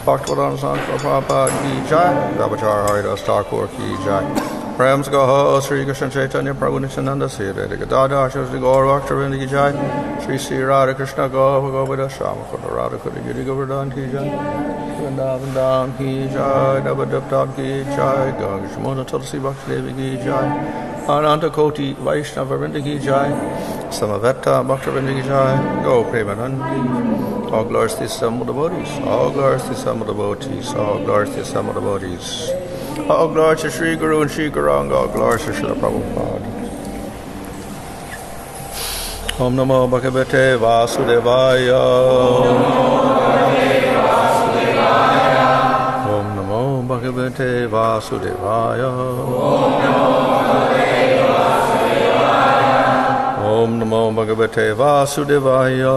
Bhāgavata Purāṇa ki jai, Prabhupada Haridas Thakur ki jai. Prams Gaho, Sri Kṛṣṇa Chaitanya Prabhu Nityananda Sri Gadada Shri Gaur Bhaktavinda ki jai, Sri Radha Kṛṣṇa Bhāgavata Purāṇa Radha Kuri Giri Govardhan ki jai, Vrindavan ki jai, Navadvip ki jai, Gangashmona Tulsi Bhakti Devi ki jai, Ananta Koti Vaishnava Vrinda ki jai, Samaveta Bhaktavinda ki jai, Go Premanandi. All glories to the Son of the devotees. All glories to the Son of the devotees. All glories to the Son of the devotees. All glories to Sri Guru and Sri Gauranga. All glories to Srila Prabhupada. Om Namo Bhagavate Vasudevaya. Om Namo Bhagavate Vasudevaya. Om Namo Bhagavate Vasudevaya.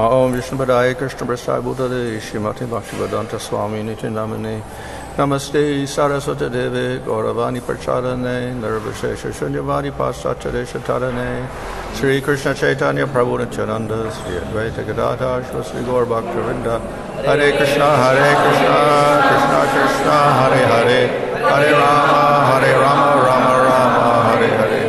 Om Vishnu Padaya Krishna Prasthaya Bhutale Śrīmati Bhaktivedanta Swami Nityanamane Namaste Saraswati Deve Gauravani Prachadane Nirvishesha Shunyavadi Paschatya Shatarane Sri Kṛṣṇa Chaitanya Prabhu Nityananda Sri Advaita Gadadhar Sri Gaur Bhaktavinda Hare Krishna Krishna Krishna Hare Hare Hare Rama Rama Rama Hare Hare.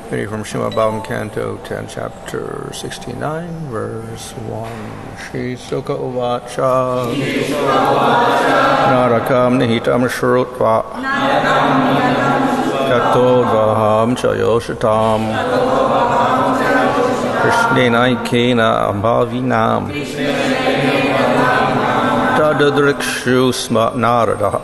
Reading from Śrīmad-Bhāgavatam, Canto 10, Chapter 69, Verse 1. Shri Sukha Uvacha Narakam Nihitam Shrutva Tatodvaham Chayoshatam Krishnena Ikena Ambhavinam Tadadrikshu Sma Nārada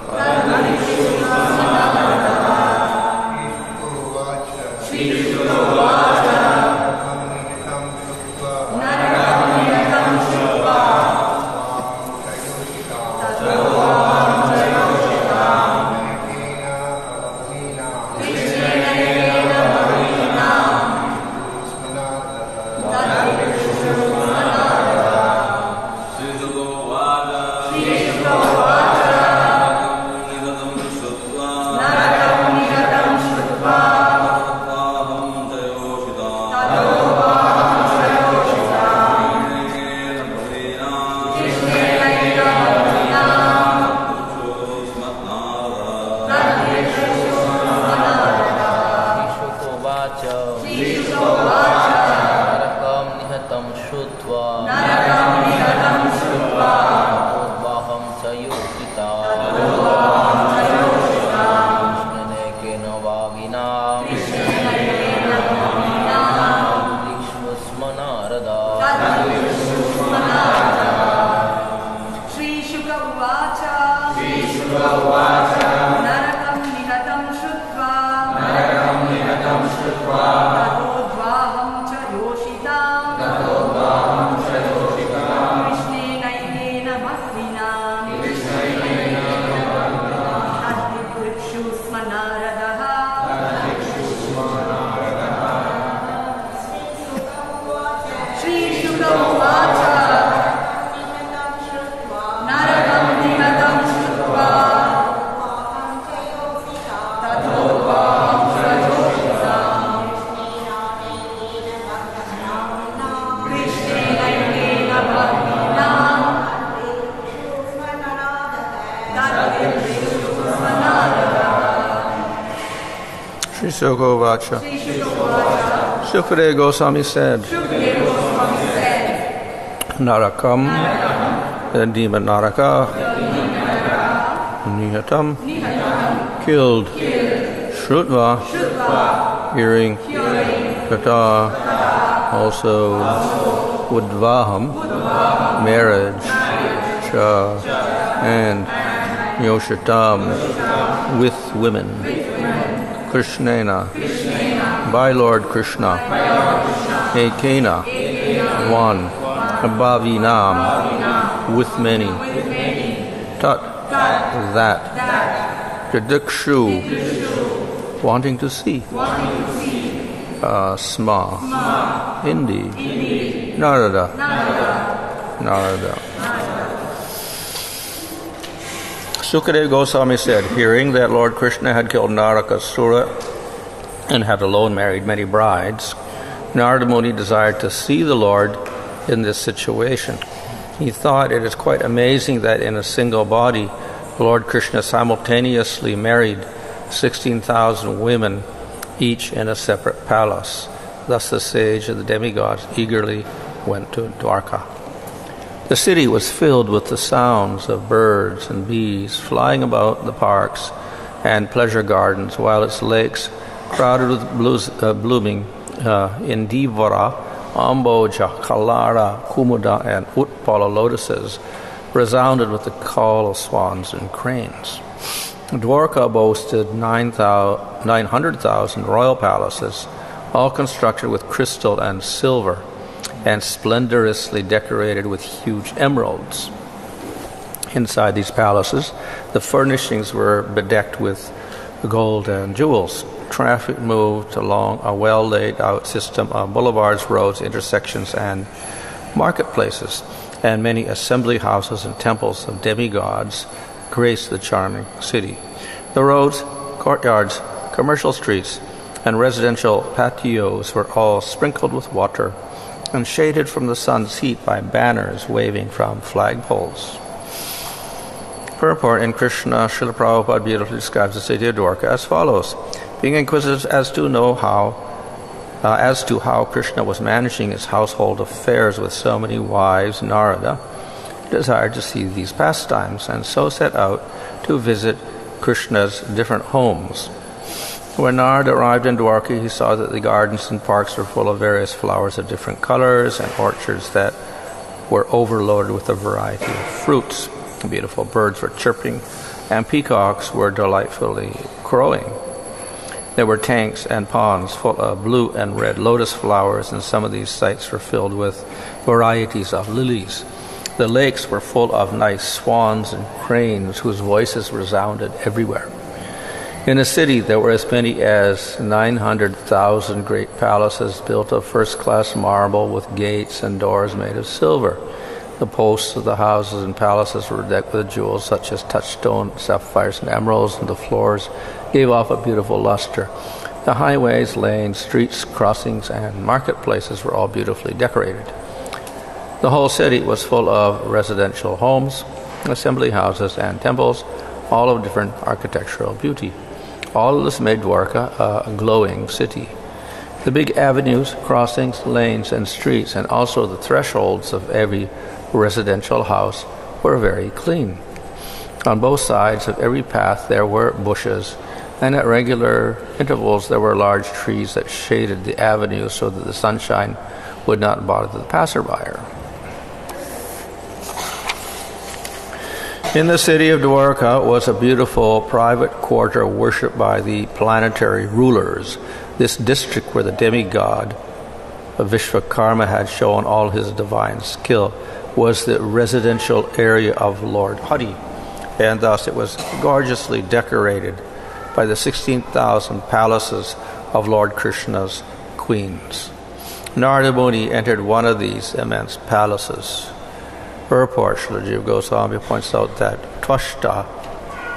Shri Sukho Vacha. Shukade Goswami said, Narakam, the demon Naraka, Nihatam, killed, Shrutva, hearing, Kata, also, Udvaham, marriage, Cha, and Yoshatam, with women, Kṛṣṇa, by Lord Kṛṣṇa, Ekena, one, Bhavinam, with many, Tat, that, Dikshu, wanting to see, Sma, Indi, Nārada. Sukadeva Goswami said, hearing that Lord Kṛṣṇa had killed Narakasura and had alone married many brides, Nārada Muni desired to see the Lord in this situation. He thought it is quite amazing that in a single body, Lord Kṛṣṇa simultaneously married 16,000 women, each in a separate palace. Thus the sage of the demigods eagerly went to Dwarka. The city was filled with the sounds of birds and bees flying about the parks and pleasure gardens, while its lakes, crowded with blooming Indivara, Amboja, Kalara, Kumuda, and Utpala lotuses, resounded with the call of swans and cranes. Dwarka boasted 900,000 royal palaces, all constructed with crystal and silver, and splendorously decorated with huge emeralds. Inside these palaces, the furnishings were bedecked with gold and jewels. Traffic moved along a well-laid-out system of boulevards, roads, intersections, and marketplaces, and many assembly houses and temples of demigods graced the charming city. The roads, courtyards, commercial streets, and residential patios were all sprinkled with water and shaded from the sun's heat by banners waving from flagpoles. Purport in Kṛṣṇa, Srila Prabhupada beautifully describes the city of Dwarka as follows. Being inquisitive as to how Kṛṣṇa was managing his household affairs with so many wives, Nārada desired to see these pastimes, and so set out to visit Kṛṣṇa's different homes. When Nārada arrived in Dwarka, he saw that the gardens and parks were full of various flowers of different colors, and orchards that were overloaded with a variety of fruits. Beautiful birds were chirping, and peacocks were delightfully crowing. There were tanks and ponds full of blue and red lotus flowers, and some of these sites were filled with varieties of lilies. The lakes were full of nice swans and cranes whose voices resounded everywhere. In the city, there were as many as 900,000 great palaces built of first-class marble with gates and doors made of silver. The posts of the houses and palaces were decked with jewels such as touchstone, sapphires, and emeralds, and the floors gave off a beautiful luster. The highways, lanes, streets, crossings, and marketplaces were all beautifully decorated. The whole city was full of residential homes, assembly houses, and temples, all of different architectural beauty. All of this made Dwarka a glowing city. The big avenues, crossings, lanes, and streets, and also the thresholds of every residential house were very clean. On both sides of every path there were bushes, and at regular intervals there were large trees that shaded the avenue so that the sunshine would not bother the passerby. In the city of Dwarka was a beautiful private quarter worshipped by the planetary rulers. This district where the demigod Vishvakarma had shown all his divine skill was the residential area of Lord Hari, and thus it was gorgeously decorated by the 16,000 palaces of Lord Kṛṣṇa's queens. Nārada Muni entered one of these immense palaces. Purport, Srila Jiva Goswami points out that Tvashta,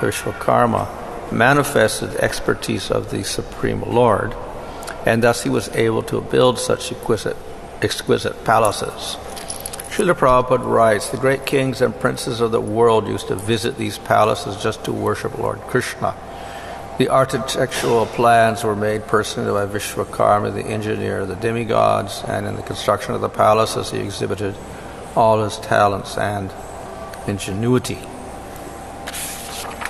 Vishvakarma, manifested the expertise of the Supreme Lord, and thus he was able to build such exquisite palaces. Srila Prabhupada writes, the great kings and princes of the world used to visit these palaces just to worship Lord Kṛṣṇa. The architectural plans were made personally by Vishwakarma, the engineer of the demigods, and in the construction of the palaces he exhibited all his talents and ingenuity.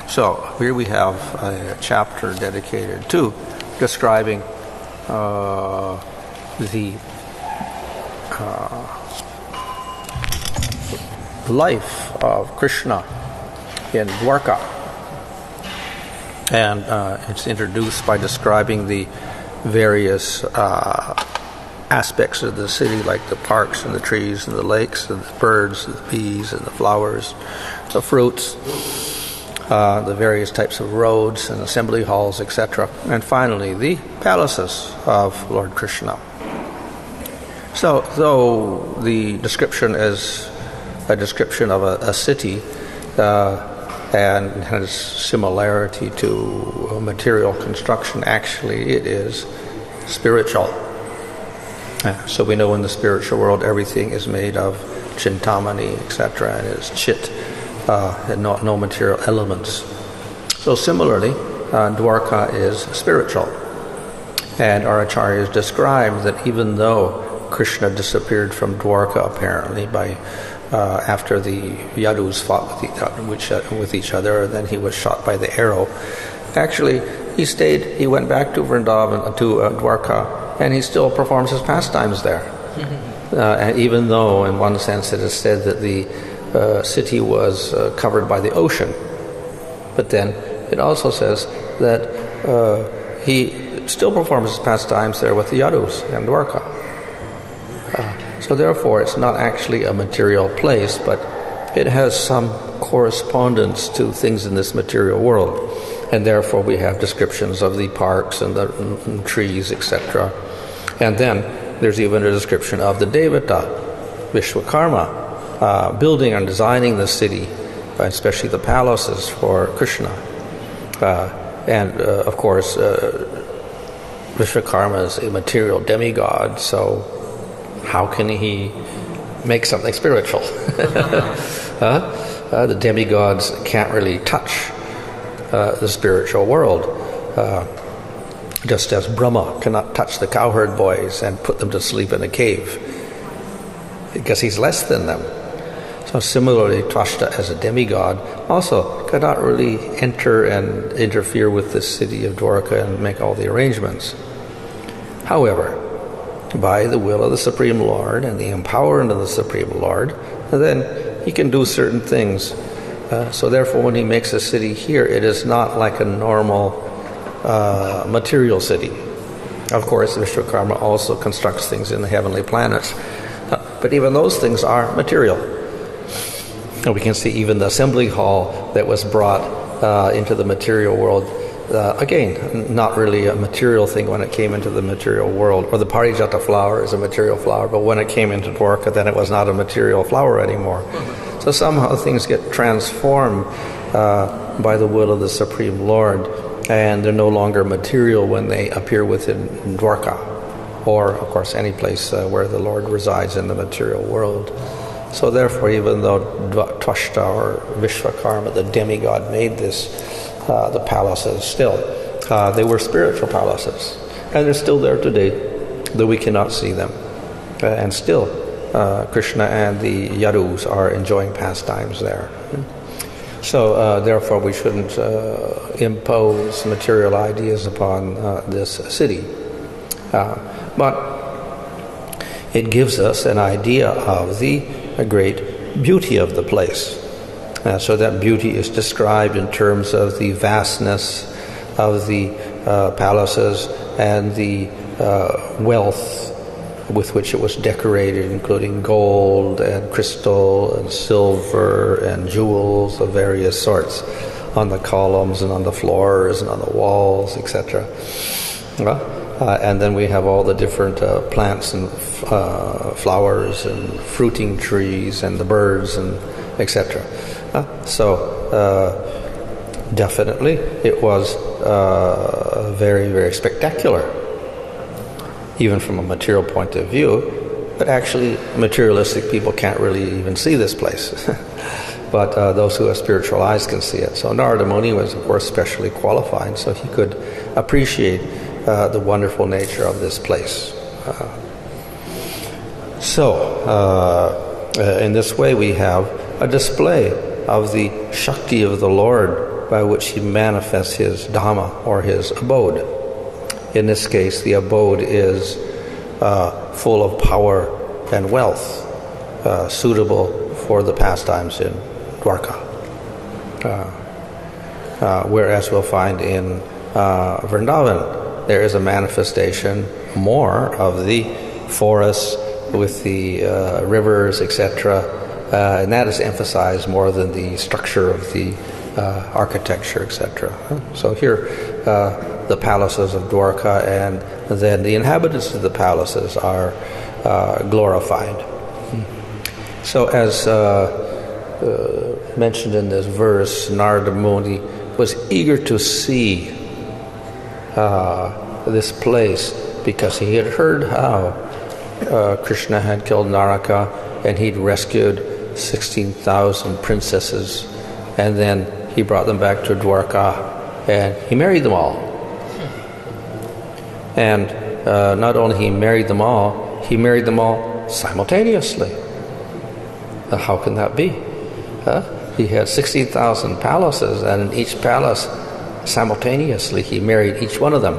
So here we have a chapter dedicated to describing the life of Kṛṣṇa in Dwarka. And it's introduced by describing the various aspects of the city, like the parks and the trees and the lakes and the birds and the bees and the flowers, the fruits, the various types of roads and assembly halls, etc. And finally, the palaces of Lord Kṛṣṇa. So, though the description is a description of a city and has similarity to a material construction, actually it is spiritual. So we know in the spiritual world everything is made of chintamani, etc., and is chit, and no material elements. So similarly, Dwarka is spiritual. And our acharyas describe that even though Kṛṣṇa disappeared from Dwarka apparently after the Yadus fought with each other, and then he was shot by the arrow. Actually, he went back to Vrindavan, to Dwarka, and he still performs his pastimes there. And even though, in one sense, it is said that the city was covered by the ocean, but then it also says that he still performs his pastimes there with the Yadus and Dwarka. So therefore, it's not actually a material place, but it has some correspondence to things in this material world. And therefore, we have descriptions of the parks and the trees, etc. And then there's even a description of the Devata, Vishwakarma, building and designing the city, especially the palaces for Kṛṣṇa. And of course, Vishwakarma is a material demigod, so how can he make something spiritual? The demigods can't really touch the spiritual world, just as Brahma cannot touch the cowherd boys and put them to sleep in a cave, because he's less than them. So similarly, Tvashta as a demigod also cannot really enter and interfere with the city of Dwarka and make all the arrangements. However, by the will of the Supreme Lord and the empowerment of the Supreme Lord, then he can do certain things. So therefore, when he makes a city here, it is not like a normal material city. Of course, Vishwakarma also constructs things in the heavenly planets. But even those things are material. And we can see even the assembly hall that was brought into the material world, again, not really a material thing when it came into the material world. Or the Parijata flower is a material flower, but when it came into Dwarka, then it was not a material flower anymore. So somehow things get transformed by the will of the Supreme Lord, and they're no longer material when they appear within Dwarka, or, of course, any place where the Lord resides in the material world. So therefore, even though Tvashta or Vishwakarma, the demigod, made the palaces, still, they were spiritual palaces. And they're still there today, though we cannot see them. And still, Kṛṣṇa and the Yadus are enjoying pastimes there. So, therefore, we shouldn't impose material ideas upon this city. But it gives us an idea of the great beauty of the place. So that beauty is described in terms of the vastness of the palaces and the wealth with which it was decorated, including gold and crystal and silver and jewels of various sorts on the columns and on the floors and on the walls, etc. And then we have all the different plants and flowers and fruiting trees and the birds and etc. So definitely it was very, very spectacular. Even from a material point of view, But actually, materialistic people can't really even see this place. But those who have spiritual eyes can see it. So Nārada Muni was, of course, specially qualified, so he could appreciate the wonderful nature of this place. In this way, we have a display of the Shakti of the Lord by which he manifests his Dhamma, or his abode. In this case, the abode is full of power and wealth, suitable for the pastimes in Dwarka. Whereas we'll find in Vrindavan, there is a manifestation more of the forests with the rivers, etc., and that is emphasized more than the structure of the architecture, etc. So here, the palaces of Dwarka and then the inhabitants of the palaces are glorified. So as mentioned in this verse, Nārada Muni was eager to see this place because he had heard how Kṛṣṇa had killed Naraka and he'd rescued 16,000 princesses, and then he brought them back to Dwarka and he married them all. And not only he married them all simultaneously. How can that be? He had 16,000 palaces, and in each palace, simultaneously, he married each one of them.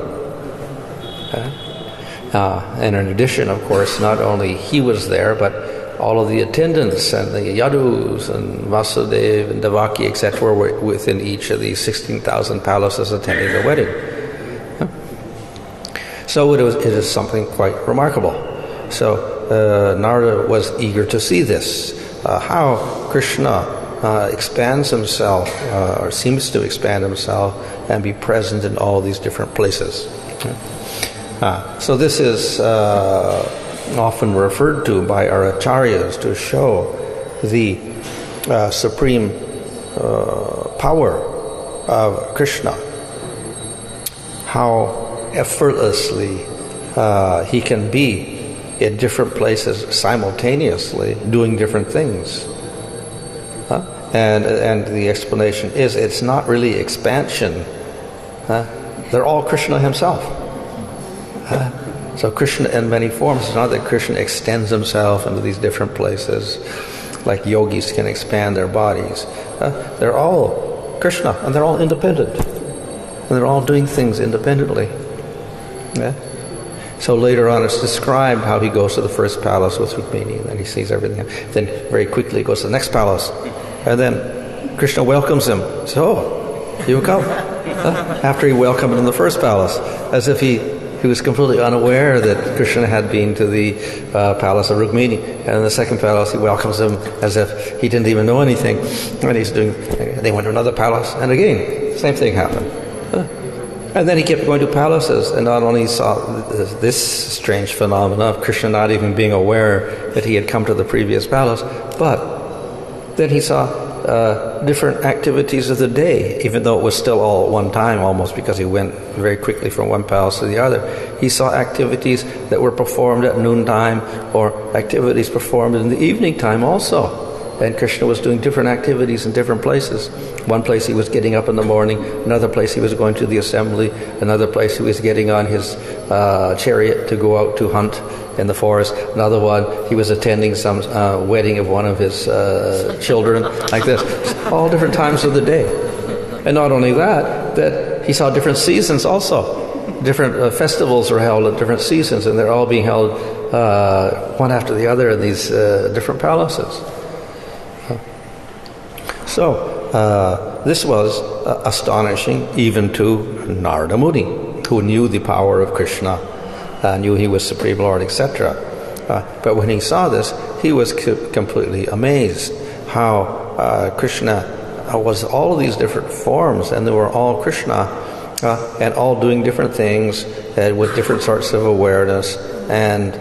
And in addition, of course, not only he was there, but all of the attendants and the Yadus and Vasudeva and Devaki, etc., were within each of these 16,000 palaces attending the wedding. So it is something quite remarkable. So Nārada was eager to see this, how Kṛṣṇa expands himself, or seems to expand himself, and be present in all these different places. So this is often referred to by our acharyas to show the supreme power of Kṛṣṇa, how effortlessly he can be in different places simultaneously doing different things. And the explanation is it's not really expansion. They're all Kṛṣṇa himself. So Kṛṣṇa in many forms. It's not that Kṛṣṇa extends himself into these different places like yogis can expand their bodies. They're all Kṛṣṇa, and they're all independent. And they're all doing things independently. So later on it's described how he goes to the first palace with Rukmini, and then he sees everything. Then very quickly he goes to the next palace. And then Kṛṣṇa welcomes him. So, you come. After he welcomed him in the first palace, as if he was completely unaware that Kṛṣṇa had been to the palace of Rukmini. And in the second palace, he welcomes him as if he didn't even know anything. And they went to another palace, and again, same thing happened. And then he kept going to palaces, and not only saw this strange phenomena of Kṛṣṇa not even being aware that he had come to the previous palace, but then he saw different activities of the day, even though it was still all at one time almost, because he went very quickly from one palace to the other. He saw activities that were performed at noontime, or activities performed in the evening time also. And Kṛṣṇa was doing different activities in different places. One place he was getting up in the morning, another place he was going to the assembly, another place he was getting on his chariot to go out to hunt in the forest, another one he was attending some wedding of one of his children, like this. All different times of the day. And not only that he saw different seasons also. Different festivals are held at different seasons, and they're all being held one after the other in these different palaces. So this was astonishing even to Nārada Muni, who knew the power of Kṛṣṇa, knew he was Supreme Lord, etc. But when he saw this, he was completely amazed how Kṛṣṇa was all of these different forms, and they were all Kṛṣṇa, and all doing different things with different sorts of awareness, and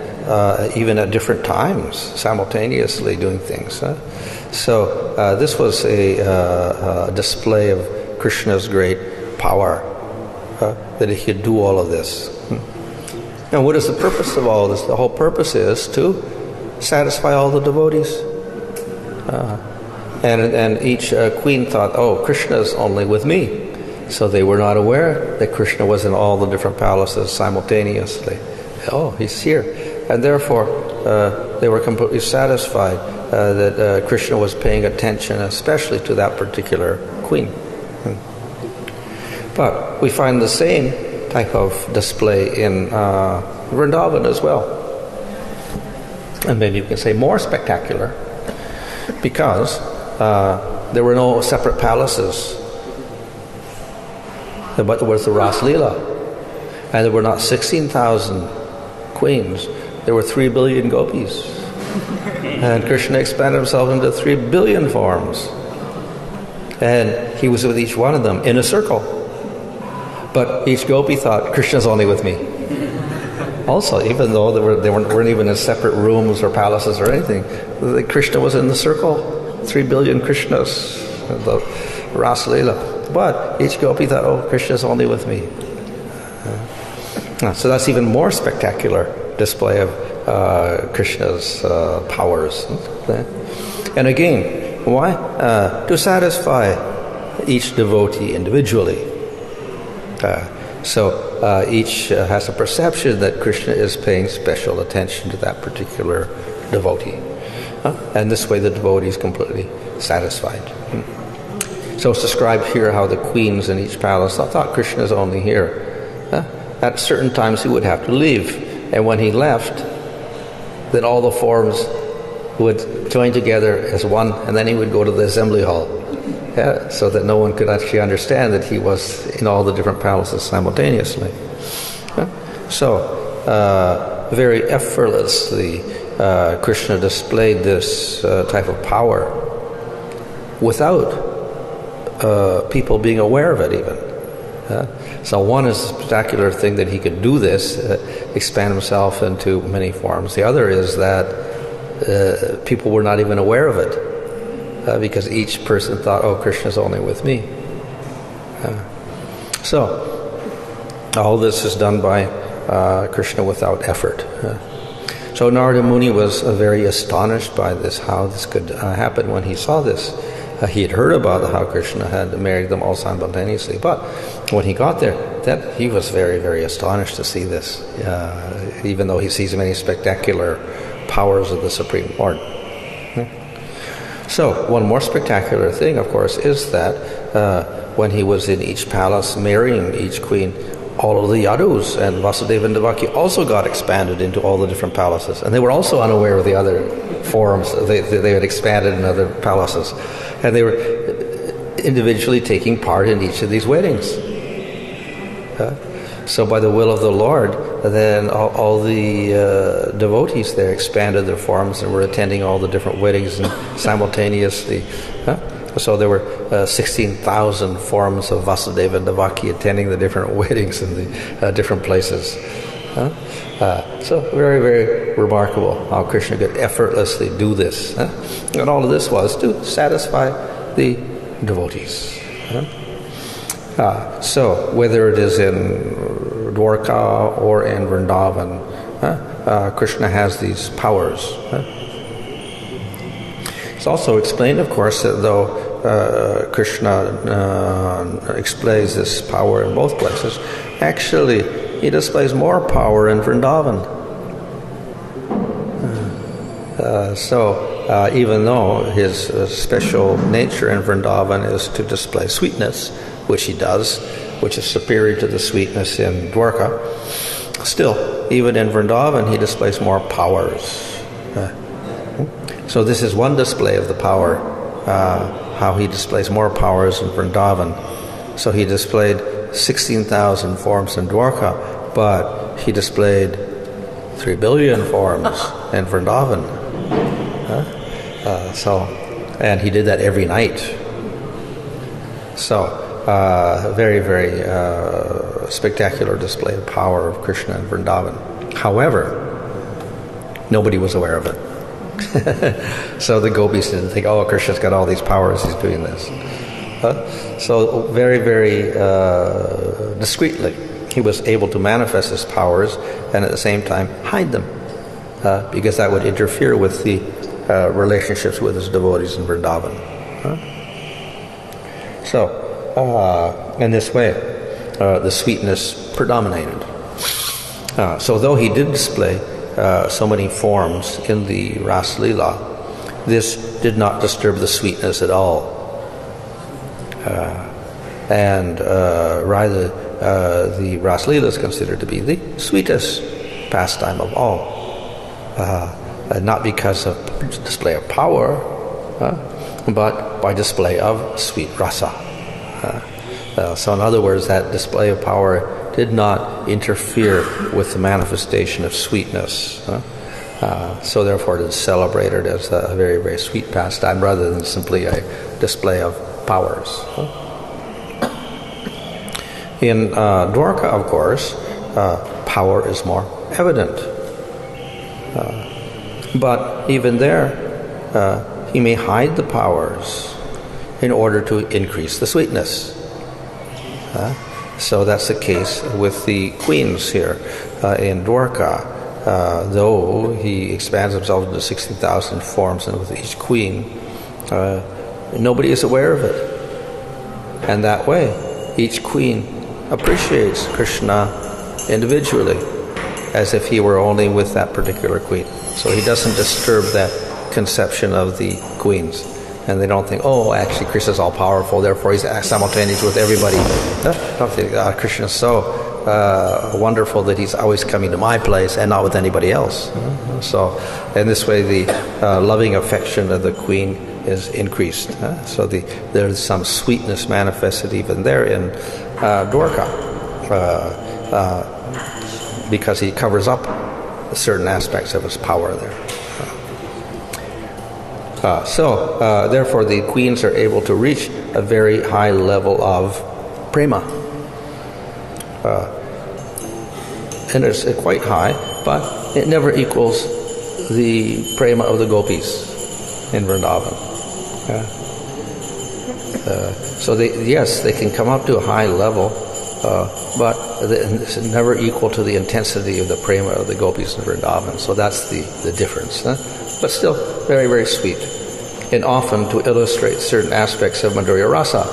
even at different times, simultaneously doing things. So this was a display of Kṛṣṇa's great power, that he could do all of this. And what is the purpose of all this? The whole purpose is to satisfy all the devotees. And each queen thought, oh, Kṛṣṇa is only with me. So they were not aware that Kṛṣṇa was in all the different palaces simultaneously. Oh, he's here. And therefore, they were completely satisfied that Kṛṣṇa was paying attention, especially to that particular queen. But we find the same type of display in Vrindavan as well. And maybe you can say more spectacular, because there were no separate palaces. But there was the Ras Leela, and there were not 16,000 queens. There were 3 billion gopis. And Kṛṣṇa expanded himself into 3 billion forms. And he was with each one of them in a circle. But each gopi thought, Kṛṣṇa's only with me. Also, even though they weren't even in separate rooms or palaces or anything, Kṛṣṇa was in the circle. 3 billion Kṛṣṇas, the Ras Leela. But each gopi thought, oh, Kṛṣṇa's only with me. So that's even more spectacular display of Kṛṣṇa's powers. And again, why? To satisfy each devotee individually. So each has a perception that Kṛṣṇa is paying special attention to that particular devotee. And this way the devotee is completely satisfied. So it's described here how the queens in each palace thought Kṛṣṇa is only here. At certain times he would have to leave. And when he left, then all the forms would join together as one, and then he would go to the assembly hall. So that no one could actually understand that he was in all the different palaces simultaneously. So, very effortlessly, Kṛṣṇa displayed this type of power without people being aware of it even. So one is a spectacular thing that he could do this, expand himself into many forms. The other is that people were not even aware of it, because each person thought, oh, Kṛṣṇa's only with me. So all this is done by Kṛṣṇa without effort. So Nārada Muni was very astonished by this, how this could happen when he saw this. He had heard about how Kṛṣṇa had married them all simultaneously, but when he got there, then he was very, very astonished to see this, even though he sees many spectacular powers of the Supreme Lord. So, one more spectacular thing, of course, is that when he was in each palace marrying each queen, all of the Yadus and Vasudeva and Devaki also got expanded into all the different palaces, and they were also unaware of the other forms. They had expanded in other palaces, and they were individually taking part in each of these weddings. So by the will of the Lord, then all the devotees there expanded their forms and were attending all the different weddings and simultaneously. So there were 16,000 forms of Vasudeva and Devaki attending the different weddings in the different places. So very, very remarkable how Kṛṣṇa could effortlessly do this. And all of this was to satisfy the devotees. So whether it is in Dwarka or in Vrindavan, Kṛṣṇa has these powers. It's also explained, of course, that though Kṛṣṇa displays this power in both places, actually he displays more power in Vrindavan. So even though his special nature in Vrindavan is to display sweetness, which he does, which is superior to the sweetness in Dwarka, still, even in Vrindavan, he displays more powers. So this is one display of the power, how he displays more powers in Vrindavan. So he displayed 16,000 forms in Dwarka, but he displayed 3 billion forms in Vrindavan. And he did that every night. So, very, very spectacular display of power of Kṛṣṇa in Vrindavan. However, nobody was aware of it. So the gopis didn't think, oh, Kṛṣṇa's got all these powers, he's doing this. So very, very discreetly, he was able to manifest his powers and at the same time hide them. because that would interfere with the relationships with his devotees in Vrindavan. So, in this way, the sweetness predominated. So though he did display so many forms in the Ras Leela, this did not disturb the sweetness at all. And rather, the Ras Leela is considered to be the sweetest pastime of all. Not because of display of power, but by display of sweet rasa. So in other words, that display of power did not interfere with the manifestation of sweetness. So therefore it is celebrated as a very, very sweet pastime rather than simply a display of powers. In Dwarka, of course, power is more evident. But even there, he may hide the powers in order to increase the sweetness. So that's the case with the queens here in Dwarka. Though he expands himself into 60,000 forms, and with each queen, nobody is aware of it. And that way, each queen appreciates Kṛṣṇa individually, as if he were only with that particular queen. So he doesn't disturb that conception of the queens. And they don't think, oh, actually Krishna's all powerful, therefore he's simultaneous with everybody. Don't think, Krishna's so wonderful that he's always coming to my place and not with anybody else. So in this way, the loving affection of the queen is increased. So there's some sweetness manifested even there in Dwarka, because he covers up certain aspects of his power there. Therefore, the queens are able to reach a very high level of prema. And it's quite high, but it never equals the prema of the gopis in Vrindavan. So they can come up to a high level, but it's never equal to the intensity of the prema of the gopis in Vrindavan. So that's the difference. But still very, very sweet. And often, to illustrate certain aspects of Madhurya Rasa,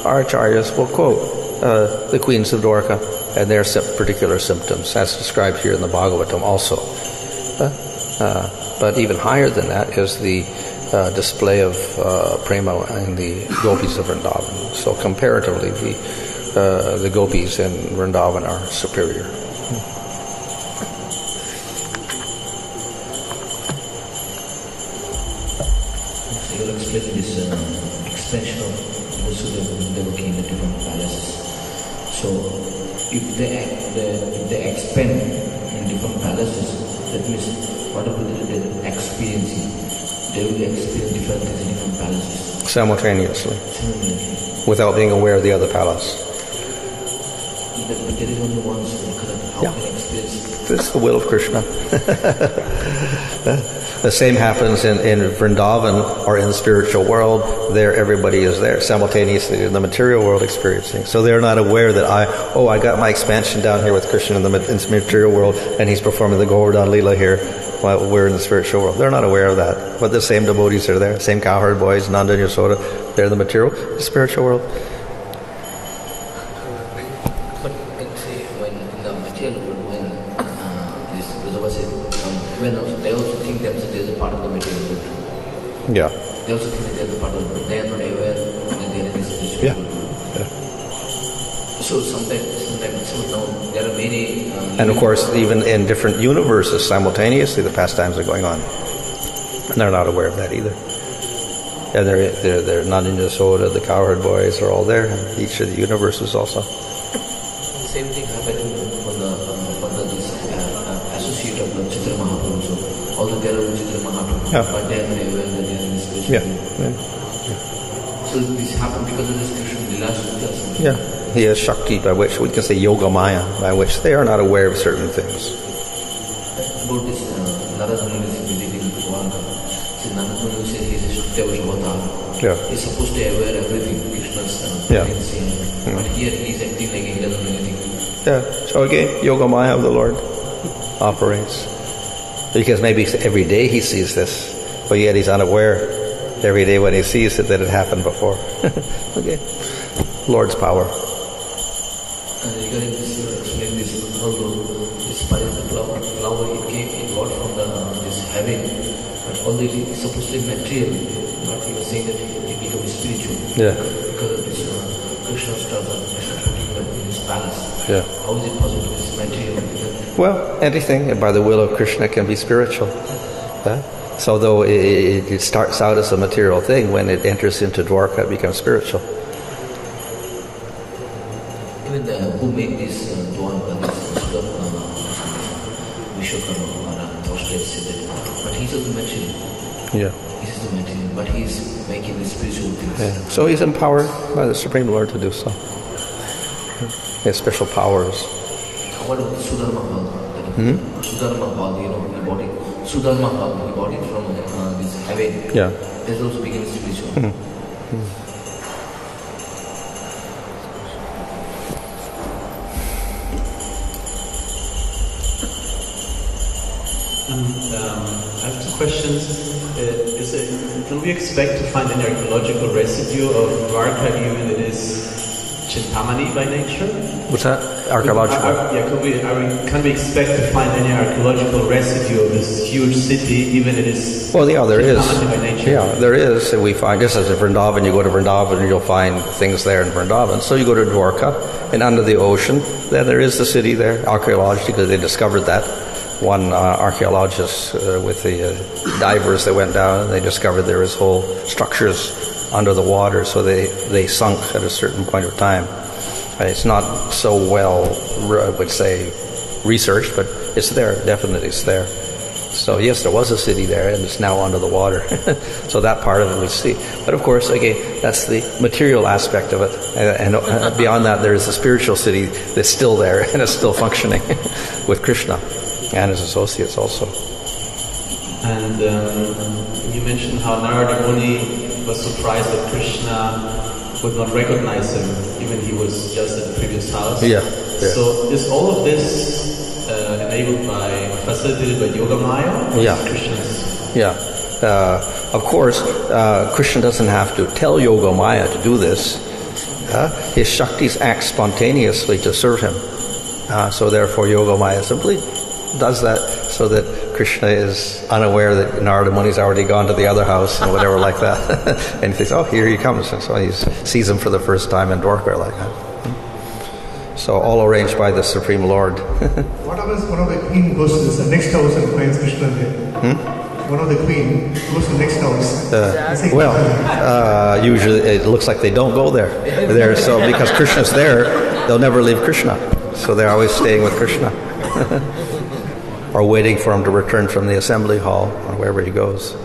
our acharyas will quote the queens of Dwarka and their particular symptoms, as described here in the Bhāgavatam also. But even higher than that is the display of prema in the gopis of Vrindavan. So comparatively, the gopis in Vrindavan are superior. This expansion of Vasudha Devaki in the different palaces. So, if they expand in different palaces, that means whatever they're experiencing, they will experience different things in different palaces. Simultaneously. Without being aware of the other palace. But there is only one soul. How can I experience it? This is the will of Kṛṣṇa. The same happens in Vrindavan or in the spiritual world. There, everybody is there simultaneously in the material world experiencing. So they're not aware that I got my expansion down here with Kṛṣṇa in the material world, and he's performing the Govardhan Leela here while we're in the spiritual world. They're not aware of that. But the same devotees are there, same cowherd boys, Nanda and Yasoda, they're in the material, the spiritual world. But let's say when in the material world, when this Bhagavata said, when they also think themselves as a part of the material world. Yeah. They also think that they are the part of the world. They are not aware that they are in this spiritual world. So sometimes there are many... and of course, even in different universes, simultaneously, the pastimes are going on. And they're not aware of that either. And they're Nanda and Yasoda, the cowherd boys are all there, in each of the universes also. Same thing happened for the associate of the Chitra Mahaprabhu. So, although they are Chitra Mahaprabhu, but they are not aware that they are in this spiritual world. So this happened because of this Krishna Lila Sutta. Yeah. He has Shakti, by which we can say Yoga Maya, by which they are not aware of certain things. About this Nārada Muni visiting Bhagavata. See, Nārada Muni says he is a Shakti avatar. Yeah. He's supposed to aware everything, Krishna's potency. But here he is acting like he doesn't know anything. Yeah. So again, Yoga Maya of the Lord operates. Because maybe every day he sees this, but yet he's unaware every day when he sees it that it happened before. Okay. Lord's power. And regarding this, explain this, although this part of the flower it got from this heaven, but although it is supposed to be material, but he was saying that it becomes spiritual. Yeah. Because of this Kṛṣṇa stuff and Kṛṣṇa putting in his palace. Yeah. How is it possible to be material? Well, anything by the will of Kṛṣṇa can be spiritual. So though it starts out as a material thing, when it enters into Dwarka, it becomes spiritual. Even who made this Dwarka, this Vishwakarma, said that, but he's also material. Yeah. He's the material, but he's making the spiritual things. Yeah. So he's empowered by the Supreme Lord to do so. He has special powers. What about Sudharma Bhāgavatam? Sudharma Bhāgavatam, he bought it. Sudharma Bhāgavatam, he bought it from this heaven. Yeah. This also becomes spiritual. I have two questions. Can we expect to find an archaeological residue of Dwarka even that is Chintamani by nature? What's that? Archaeological? Can we expect to find any archaeological residue of this huge city, even it is? Well, yeah, there is. By nature? Yeah, there is. We find, just as in Vrindavan, you go to Vrindavan, you'll find things there in Vrindavan. So you go to Dwarka, and under the ocean, then there is the city there, archaeologically, because they discovered that. One archaeologist with the divers that went down, and they discovered there was whole structures under the water, so they sunk at a certain point of time. It's not so well, I would say, researched, but it's there, definitely it's there. So yes, there was a city there, and it's now under the water. So that part of it we see. But of course, again, that's the material aspect of it. And beyond that, there is a spiritual city that's still there, and it's still functioning with Kṛṣṇa and his associates also. And you mentioned how Nārada Muni was surprised that Kṛṣṇa would not recognize him, even he was just at the previous house. Yeah. So is all of this enabled by, facilitated by Yoga Maya? Yeah. Krishna's? Yeah. Of course, Kṛṣṇa doesn't have to tell Yoga Maya to do this. His Shaktis act spontaneously to serve him. So therefore Yoga Maya simply does that so that Kṛṣṇa is unaware that Nārada Muni's already gone to the other house and whatever like that. And he thinks, oh, here he comes. And so he sees him for the first time in Dwarka like that. So all arranged by the Supreme Lord. What happens one of the queen goes to the next house and finds Kṛṣṇa there? One of the queen goes to the next house. Usually it looks like they don't go there. So because Kṛṣṇa's there, they'll never leave Kṛṣṇa. So they're always staying with Kṛṣṇa. Or waiting for him to return from the assembly hall or wherever he goes.